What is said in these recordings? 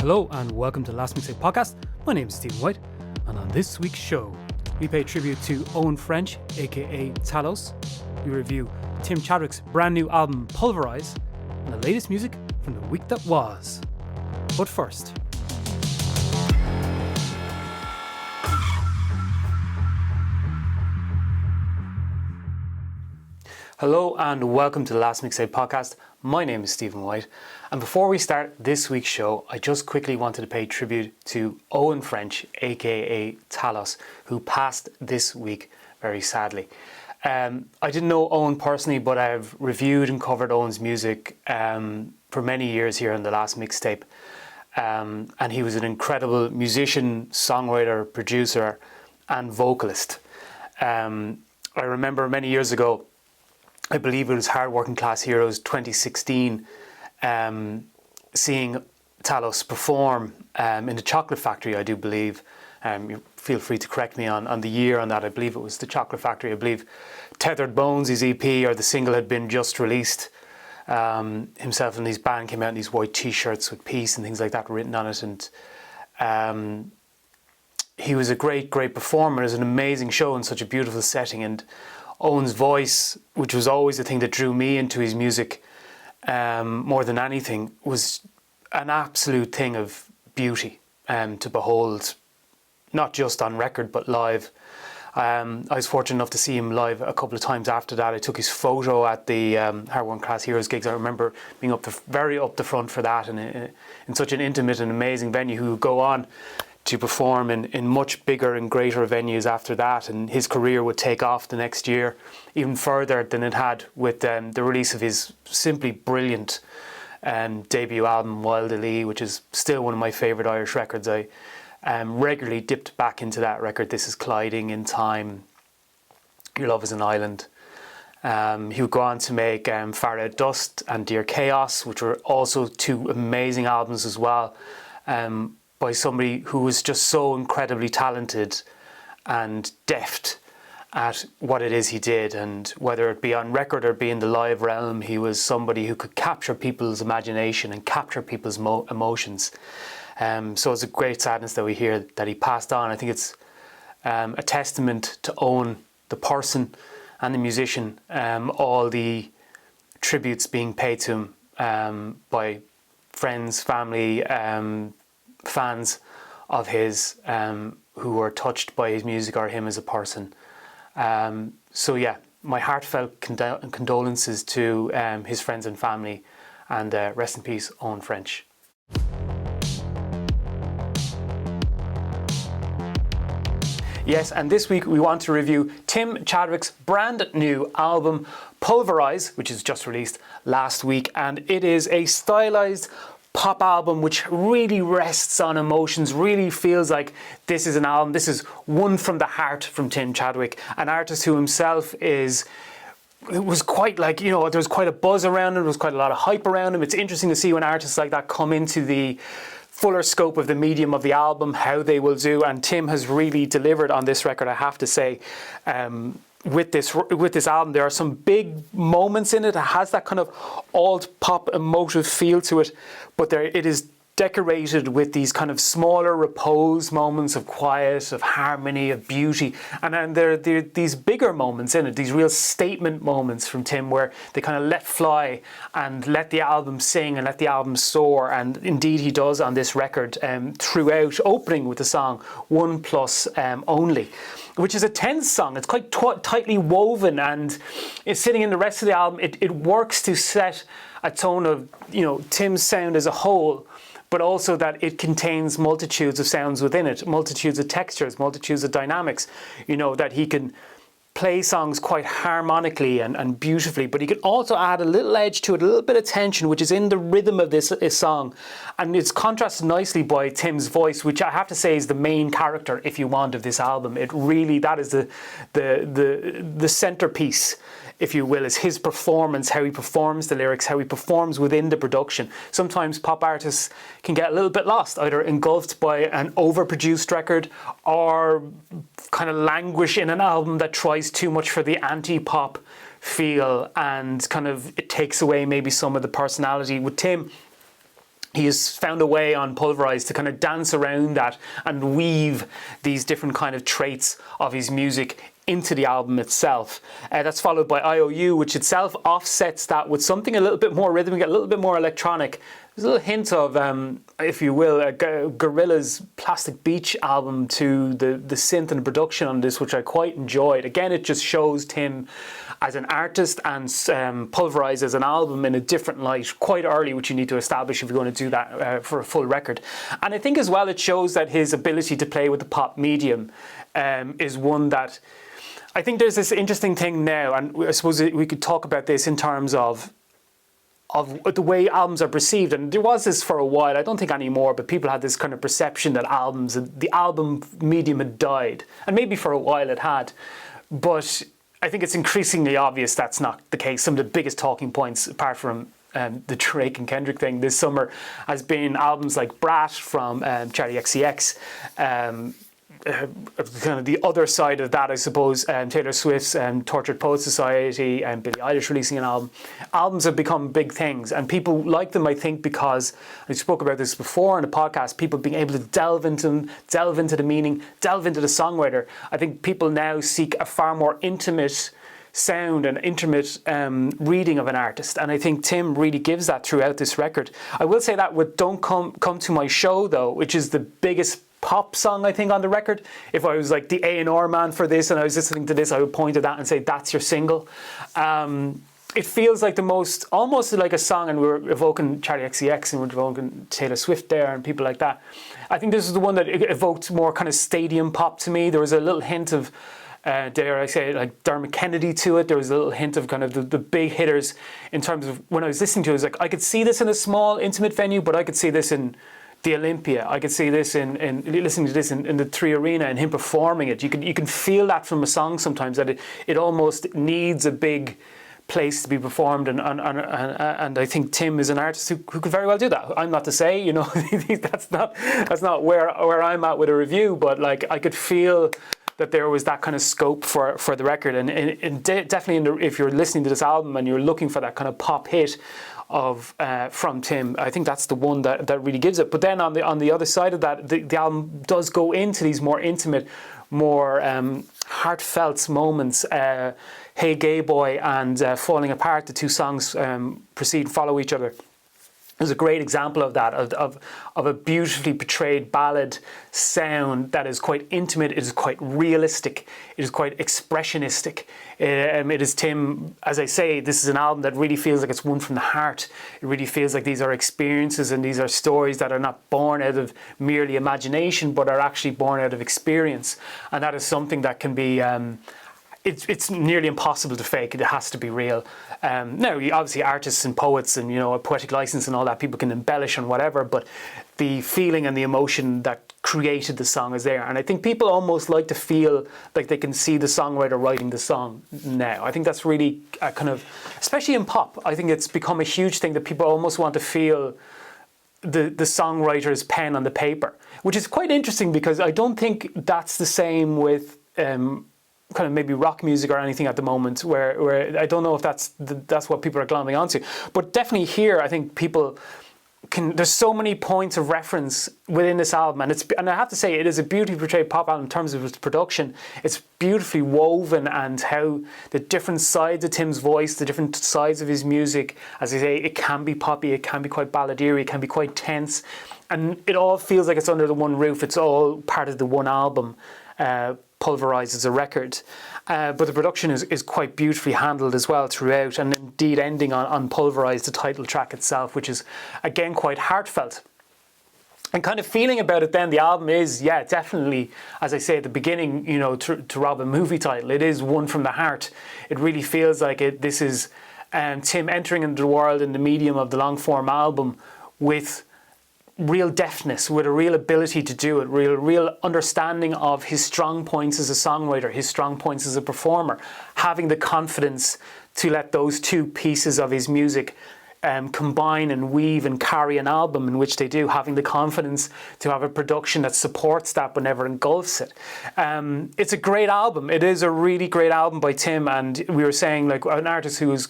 Hello and welcome to Last Mixtape Podcast. My name is Stephen White, and on this week's show, we pay tribute to Eoin French, aka Talos. We review Tim Chadwick's brand new album Pulverise and the latest music from the week that was. But first, hello and welcome to the Last Mixtape Podcast. My name is Stephen White, and before we start this week's show, I just quickly wanted to pay tribute to Eoin French, aka Talos, who passed this week very sadly. I didn't know Eoin personally, but I've reviewed and covered Eoin's music for many years here on the Last Mixtape, and he was an incredible musician, songwriter, producer, and vocalist. I remember many years ago, I believe it was Hard Working Class Heroes 2016, seeing Talos perform in the Chocolate Factory, I do believe. You feel free to correct me on the year on that. I believe it was the Chocolate Factory. I believe Tethered Bones, his EP or the single, had been just released. Himself and his band came out in these white t-shirts with peace and things like that written on it. And he was a great performer. It was an amazing show in such a beautiful setting. And Eoin's voice, which was always the thing that drew me into his music more than anything, was an absolute thing of beauty to behold, not just on record but live. I was fortunate enough to see him live a couple of times after that. I took his photo at the Hard Working Class Heroes gigs. I remember being very up the front for that, and in such an intimate and amazing venue, who would go on to perform in much bigger and greater venues after that, and his career would take off the next year even further than it had with the release of his simply brilliant debut album Wild Ali, which is still one of my favourite Irish records. I regularly dipped back into that record. This Is Colliding, In Time, Your Love Is an Island. He would go on to make Far Out Dust and Dear Chaos, which were also two amazing albums as well, by somebody who was just so incredibly talented and deft at what it is he did. And whether it be on record or be in the live realm, he was somebody who could capture people's imagination and capture people's emotions. So it's a great sadness that we hear that he passed on. I think it's a testament to Eoin, the person and the musician, all the tributes being paid to him by friends, family, fans of his who were touched by his music or him as a person. So yeah, my heartfelt condolences to his friends and family, and rest in peace, Eoin French. Yes, and this week we want to review Tim Chadwick's brand new album Pulverise, which is just released last week, and it is a stylized pop album which really rests on emotions, really feels like this is an album, this is one from the heart from Tim Chadwick, an artist who himself it was quite like, there was quite a buzz around him, there was quite a lot of hype around him. It's interesting to see when artists like that come into the fuller scope of the medium of the album, how they will do, and Tim has really delivered on this record, I have to say. With this album, there are some big moments in it. It has that kind of alt pop emotive feel to it, but it is decorated with these kind of smaller repose moments of quiet, of harmony, of beauty, and then there are these bigger moments in it, these real statement moments from Tim, where they kind of let fly and let the album sing and let the album soar, and indeed he does on this record throughout, opening with the song One Plus Only, which is a tense song. It's quite tightly woven, and it's sitting in the rest of the album. It works to set a tone of Tim's sound as a whole, but also that it contains multitudes of sounds within it, multitudes of textures, multitudes of dynamics, that he can play songs quite harmonically and beautifully, but he can also add a little edge to it, a little bit of tension, which is in the rhythm of this song. And it's contrasted nicely by Tim's voice, which I have to say is the main character, if you want, of this album. It really, that is the centerpiece, if you will, is his performance, how he performs the lyrics, how he performs within the production. Sometimes pop artists can get a little bit lost, either engulfed by an overproduced record or kind of languish in an album that tries too much for the anti-pop feel and kind of it takes away maybe some of the personality. With Tim, he has found a way on Pulverise to kind of dance around that and weave these different kind of traits of his music into the album itself. That's followed by IOU, which itself offsets that with something a little bit more rhythmic, a little bit more electronic. There's a little hint of, if you will, Gorillaz Plastic Beach album to the synth and the production on this, which I quite enjoyed. Again, it just shows Tim as an artist and Pulverise as an album in a different light quite early, which you need to establish if you're going to do that for a full record. And I think as well it shows that his ability to play with the pop medium is one that... I think there's this interesting thing now, and I suppose we could talk about this in terms of the way albums are perceived. And there was this for a while, I don't think anymore, but people had this kind of perception that the album medium had died. And maybe for a while it had. But I think it's increasingly obvious that's not the case. Some of the biggest talking points, apart from the Drake and Kendrick thing this summer, has been albums like Brat from Charli XCX, kind of the other side of that, I suppose, Taylor Swift's Tortured Poets Society and Billie Eilish releasing an album. Albums have become big things, and people like them, I think, because I spoke about this before in the podcast, people being able to delve into them, delve into the meaning, delve into the songwriter. I think people now seek a far more intimate sound and intimate reading of an artist, and I think Tim really gives that throughout this record. I will say that with Don't Come to My Show, though, which is the biggest pop song, I think, on the record. If I was like the A&R man for this and I was listening to this, I would point to that and say, that's your single. It feels like almost like a song, and we're evoking Charli XCX and we're evoking Taylor Swift there and people like that. I think this is the one that evoked more kind of stadium pop to me. There was a little hint of, dare I say, like Dermot Kennedy to it. There was a little hint of kind of the big hitters in terms of when I was listening to it. I was like, I could see this in a small, intimate venue, but I could see this in the Olympia. I could see this in listening to this in the 3 Arena and him performing it. You can feel that from a song sometimes, that it almost needs a big place to be performed, and I think Tim is an artist who could very well do that. I'm not to say, that's not where I'm at with a review, but like I could feel that there was that kind of scope for the record, and definitely if you're listening to this album and you're looking for that kind of pop hit from Tim, I think that's the one that really gives it. But then on the other side of that, the album does go into these more intimate, more heartfelt moments. Hey Gay Boy and Falling Apart, the two songs follow each other. There's a great example of that, of a beautifully portrayed ballad sound that is quite intimate, it is quite realistic, it is quite expressionistic. It is Tim, as I say, this is an album that really feels like it's one from the heart. It really feels like these are experiences and these are stories that are not born out of merely imagination, but are actually born out of experience. And that is something that can be... It's nearly impossible to fake. It has to be real. Now, obviously, artists and poets and a poetic license and all that, people can embellish on whatever, but the feeling and the emotion that created the song is there. And I think people almost like to feel like they can see the songwriter writing the song now. I think that's really a kind of, especially in pop, I think it's become a huge thing that people almost want to feel the songwriter's pen on the paper, which is quite interesting because I don't think that's the same with kind of maybe rock music or anything at the moment, where I don't know if that's what people are glomming onto. But definitely here, I think people can, there's so many points of reference within this album, and I have to say it is a beautifully portrayed pop album in terms of its production. It's beautifully woven, and how the different sides of Tim's voice, the different sides of his music, as I say, it can be poppy, it can be quite balladery, it can be quite tense, and it all feels like it's under the one roof. It's all part of the one album. Pulverise as a record, but the production is quite beautifully handled as well throughout, and indeed ending on Pulverise, the title track itself, which is again quite heartfelt. And kind of feeling about it then, the album is, definitely, as I say at the beginning, to rob a movie title, it is one from the heart. It really feels like this is Tim entering into the world in the medium of the long form album with real deftness, with a real ability to do it, real understanding of his strong points as a songwriter, his strong points as a performer, having the confidence to let those two pieces of his music combine and weave and carry an album in which they do, having the confidence to have a production that supports that but never engulfs it. It's a great album. It is a really great album by Tim, and we were saying, like, an artist who's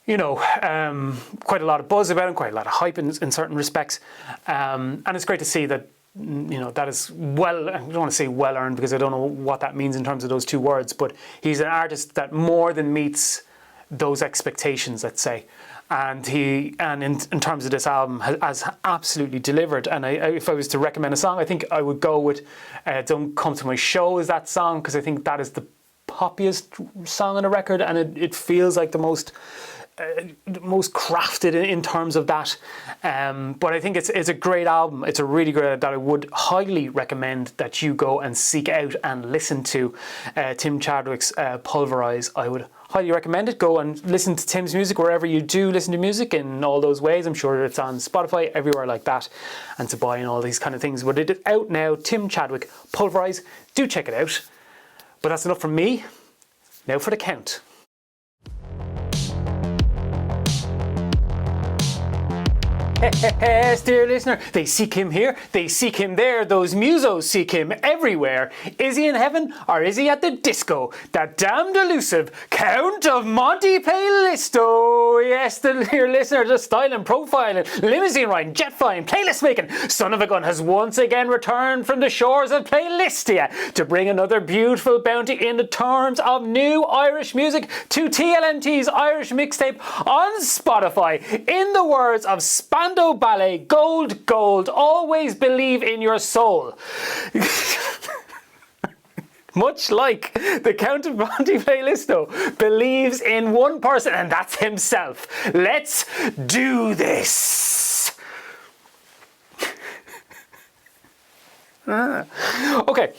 quite a lot of buzz about him, quite a lot of hype in certain respects. And it's great to see that, that is well, I don't want to say well earned because I don't know what that means in terms of those two words, but he's an artist that more than meets those expectations, let's say. And in terms of this album has absolutely delivered. And if I was to recommend a song, I think I would go with Don't Come to My Show as that song, because I think that is the poppiest song on the record, and it feels like the most crafted in terms of that. But I think it's a great album. It's a really great album that I would highly recommend that you go and seek out and listen to. Tim Chadwick's Pulverise. I would highly recommend it. Go and listen to Tim's music wherever you do listen to music in all those ways. I'm sure it's on Spotify, everywhere like that, and to buy and all these kind of things. But it is out now, Tim Chadwick, Pulverise. Do check it out. But that's enough from me. Now for the count. Yes, dear listener, they seek him here, they seek him there, those musos seek him everywhere. Is he in heaven or is he at the disco? That damned elusive Count of Monte Playlisto. Yes, dear listener, the styling, profiling, limousine riding, jet flying, playlist making son of a gun has once again returned from the shores of Playlistia to bring another beautiful bounty in the terms of new Irish music to TLMT's Irish mixtape on Spotify. In the words of Spando Ballet, gold, gold, always believe in your soul. Much like the Count of Monte Playlisto believes in one person, and that's himself. Let's do this. Okay.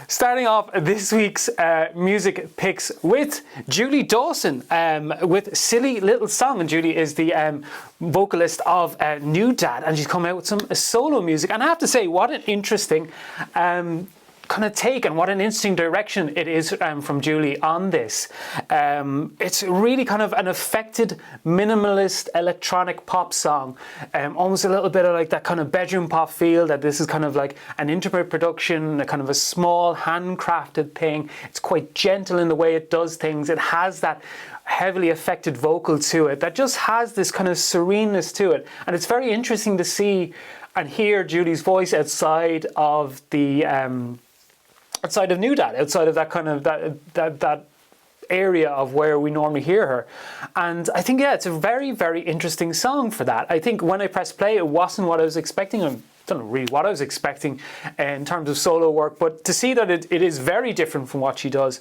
Starting off this week's music picks with Julie Dawson with Silly Little Song. And Julie is the vocalist of New Dad, and she's come out with some solo music. And I have to say, what an interesting kind of take and what an interesting direction it is from Julie on this. It's really kind of an affected minimalist electronic pop song, almost a little bit of like that kind of bedroom pop feel, that this is kind of like an intimate production, a kind of a small handcrafted thing. It's quite gentle in the way it does things. It has that heavily affected vocal to it that just has this kind of sereneness to it, and it's very interesting to see and hear Julie's voice outside of the outside of New Dad, outside of that kind of that area of where we normally hear her. And I think, yeah, it's a very, very interesting song for that. I think when I pressed play, it wasn't what I was expecting. I don't know really what I was expecting in terms of solo work, but to see that it is very different from what she does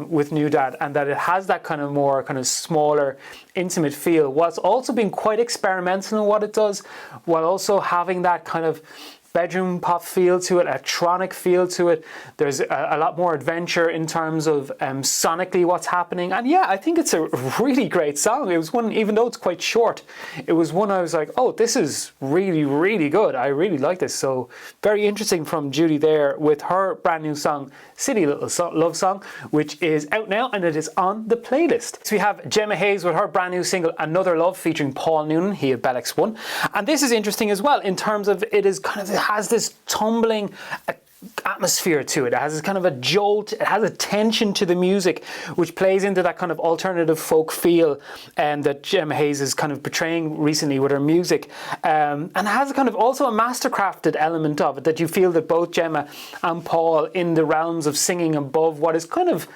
with New Dad, and that it has that kind of more kind of smaller, intimate feel, whilst also being quite experimental in what it does, while also having that kind of bedroom pop feel to it, electronic feel to it. There's a lot more adventure in terms of sonically what's happening. And yeah, I think it's a really great song. It was one, even though it's quite short, it was one I was like, oh, this is really, really good. I really like this. So very interesting from Judy there with her brand new song, Silly Little Love Song, which is out now and it is on the playlist. So we have Gemma Hayes with her brand new single, Another Love, featuring Paul Noonan. He had Picslks 1. And this is interesting as well in terms of it is kind of, it has this tumbling atmosphere to it. It has this kind of a jolt, it has a tension to the music, which plays into that kind of alternative folk feel that Gemma Hayes is kind of portraying recently with her music. And it has a kind of also a mastercrafted element of it, that you feel that both Gemma and Paul, in the realms of singing above what is kind of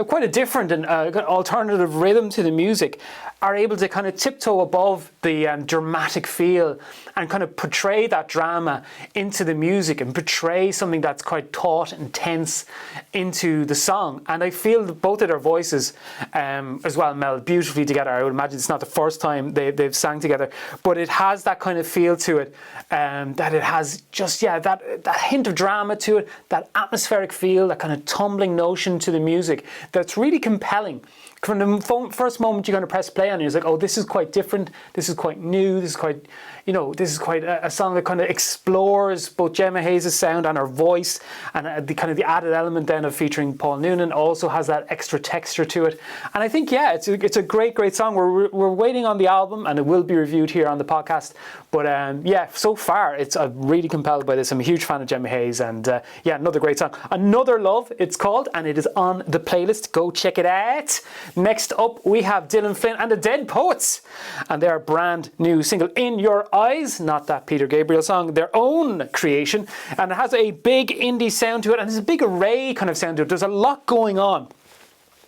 quite a different and alternative rhythm to the music, are able to kind of tiptoe above the dramatic feel and kind of portray that drama into the music and portray something that's quite taut and tense into the song. And I feel that both of their voices as well meld beautifully together. I would imagine it's not the first time they've sang together, but it has that kind of feel to it, that it has just, yeah, that hint of drama to it, that atmospheric feel, that kind of tumbling notion to the music that's really compelling. From the first moment you're going to press play on it, it's like, oh, this is quite different, this is quite new, this is quite, this is quite a song that kind of explores both Gemma Hayes' sound and her voice, and the kind of the added element then of featuring Paul Noonan also has that extra texture to it. And I think, yeah, it's a great, great song. We're waiting on the album, and it will be reviewed here on the podcast. But yeah, so far, I'm really compelled by this. I'm a huge fan of Gemma Hayes, and yeah, another great song. Another Love, it's called, and it is on the playlist. Go check it out. Next up, we have Dylan Flynn and the Dead Poets and their brand new single, In Your Eyes, not that Peter Gabriel song, their own creation. And it has a big indie sound to it, and there's a big array kind of sound to it. There's a lot going on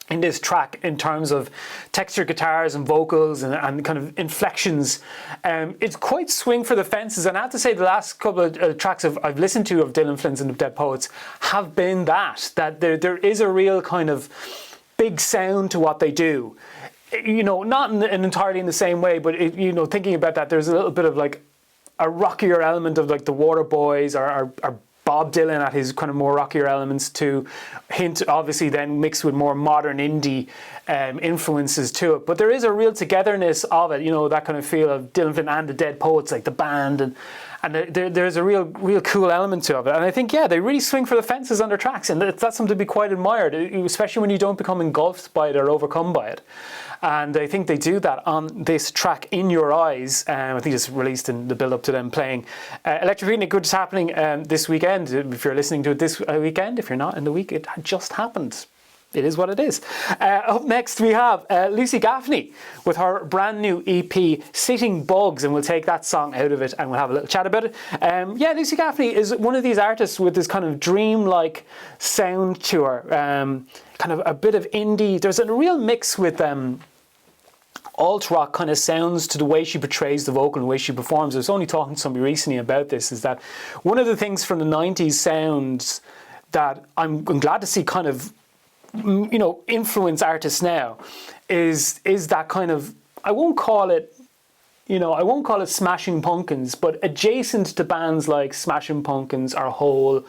in this track in terms of textured guitars and vocals and kind of inflections. It's quite swing for the fences, and I have to say the last couple of tracks I've listened to of Dylan Flynn's and the Dead Poets have been that there is a real kind of big sound to what they do. You know, not in entirely in the same way, but thinking about that, there's a little bit of like a rockier element of like the Waterboys or Bob Dylan at his kind of more rockier elements, to hint obviously then mixed with more modern indie influences to it. But there is a real togetherness of it, that kind of feel of Dylan Flynn and the Dead Poets, like the band, and there's a real cool element to it. And I think, they really swing for the fences on their tracks, and that's something to be quite admired, especially when you don't become engulfed by it or overcome by it. And I think they do that on this track, In Your Eyes. I think it's released in the build-up to them playing Electric Picnic, which is happening this weekend. If you're listening to it this weekend, if you're not in the week, it just happened. It is what it is. Up next we have Lucy Gaffney with her brand new EP, Sitting Bugs, and we'll take that song out of it and we'll have a little chat about it. Lucy Gaffney is one of these artists with this kind of dream-like sound to her, kind of a bit of indie. There's a real mix with alt-rock kind of sounds to the way she portrays the vocal and the way she performs. I was only talking to somebody recently about this, is that one of the things from the 90s sounds that I'm glad to see kind of influence artists now is that kind of, I won't call it Smashing Pumpkins, but adjacent to bands like Smashing Pumpkins or Hole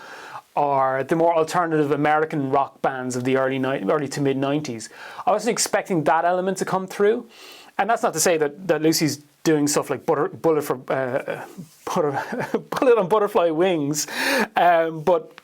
or the more alternative American rock bands of the early to mid 90s. I wasn't expecting that element to come through, and that's not to say that Lucy's doing stuff like Bullet on Butterfly Wings, but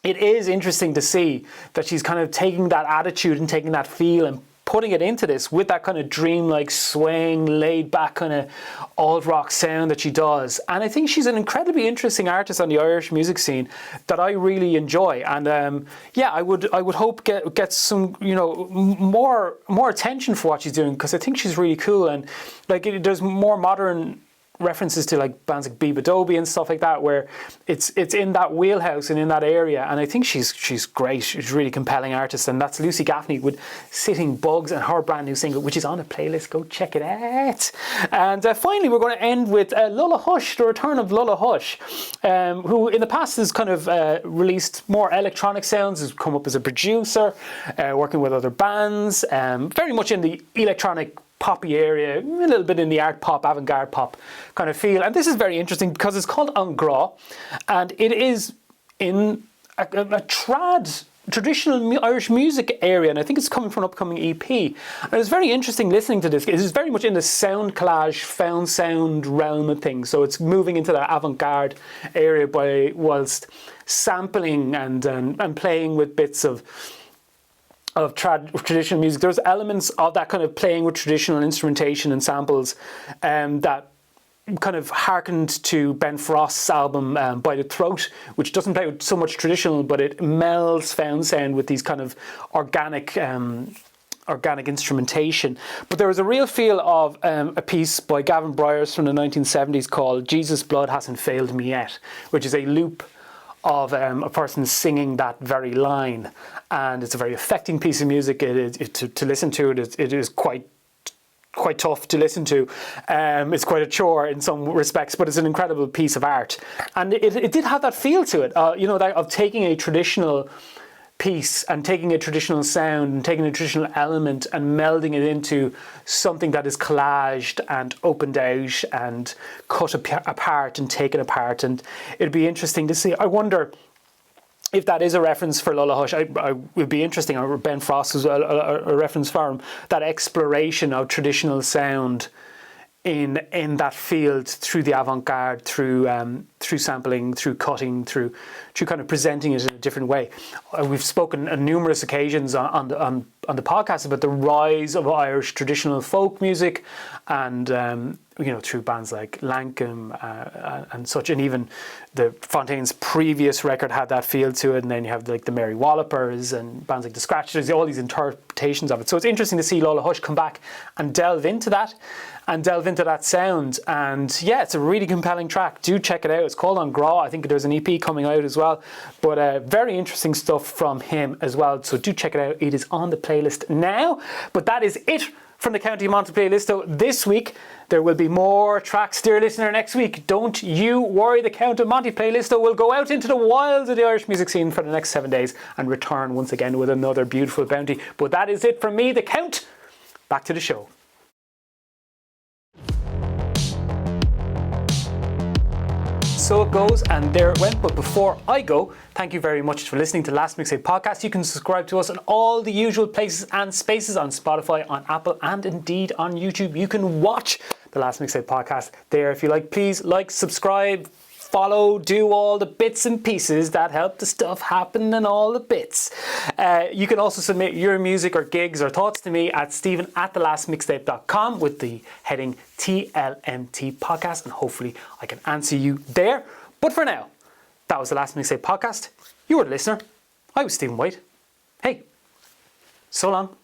it is interesting to see that she's kind of taking that attitude and taking that feel and putting it into this with that kind of dream-like swing, laid-back kind of alt-rock sound that she does. And I think she's an incredibly interesting artist on the Irish music scene that I really enjoy. And I would hope get some more attention for what she's doing, because I think she's really cool. And there's more modern references to like bands like Biba Doby and stuff like that, where it's in that wheelhouse and in that area, and I think she's great. She's a really compelling artist, and that's Lucy Gaffney with Sitting Bugs and her brand new single, which is on a playlist. Go check it out. And finally, we're going to end with Lulla Hush, the return of Lulla Hush, who in the past has kind of released more electronic sounds, has come up as a producer, working with other bands, very much in the electronic poppy area, a little bit in the art pop, avant-garde pop kind of feel. And this is very interesting because it's called En Gras, and it is in a trad, traditional Irish music area, and I think it's coming from an upcoming EP. And it was very interesting listening to this. It is very much in the sound collage, found sound realm of things. So it's moving into that avant-garde area whilst sampling and playing with bits of traditional music. There's elements of that kind of playing with traditional instrumentation and samples that kind of harkened to Ben Frost's album By the Throat, which doesn't play with so much traditional, but it melds found sound with these kind of organic instrumentation. But there was a real feel of a piece by Gavin Bryars from the 1970s called Jesus' Blood Hasn't Failed Me Yet, which is a loop of a person singing that very line, and it's a very affecting piece of music. To listen to it, it is quite tough to listen to. It's quite a chore in some respects, but it's an incredible piece of art, and it did have that feel to it, that of taking a traditional piece and taking a traditional sound and taking a traditional element and melding it into something that is collaged and opened out and cut apart and taken apart. And it'd be interesting to see. I wonder if that is a reference for Lulla Hush. I would be interesting, or Ben Frost was a reference for him, that exploration of traditional sound in that field through the avant-garde, through through sampling, through cutting, through kind of presenting it in a different way. We've spoken on numerous occasions on the podcast about the rise of Irish traditional folk music, and through bands like Lankum and such, and even the Fontaine's previous record had that feel to it, and then you have like the Mary Wallopers and bands like the Scratchers, all these interpretations of it. So it's interesting to see Lola Hush come back and delve into that sound. And yeah, it's a really compelling track. Do check it out. It's called On Gra. I think there's an EP coming out as well, but very interesting stuff from him as well. So do check it out. It is on the playlist now. But that is it from the County Monte playlist this week. There will be more tracks, dear listener, next week. Don't you worry. The Count of Monte playlist will go out into the wilds of the Irish music scene for the next 7 days and return once again with another beautiful bounty. But that is it from me, the Count. Back to the show. So it goes, and there it went. But before I go, thank you very much for listening to Last Mixtape Podcast. You can subscribe to us on all the usual places and spaces, on Spotify, on Apple, and indeed on YouTube. You can watch the Last Mixtape Podcast there if you like. Please like, subscribe, follow, do all the bits and pieces that help the stuff happen, and all the bits. You can also submit your music or gigs or thoughts to me at stephen@thelastmixtape.com with the heading TLMT Podcast, and hopefully I can answer you there. But for now, that was the Last Mixtape Podcast. You were the listener. I was Stephen White. Hey, so long.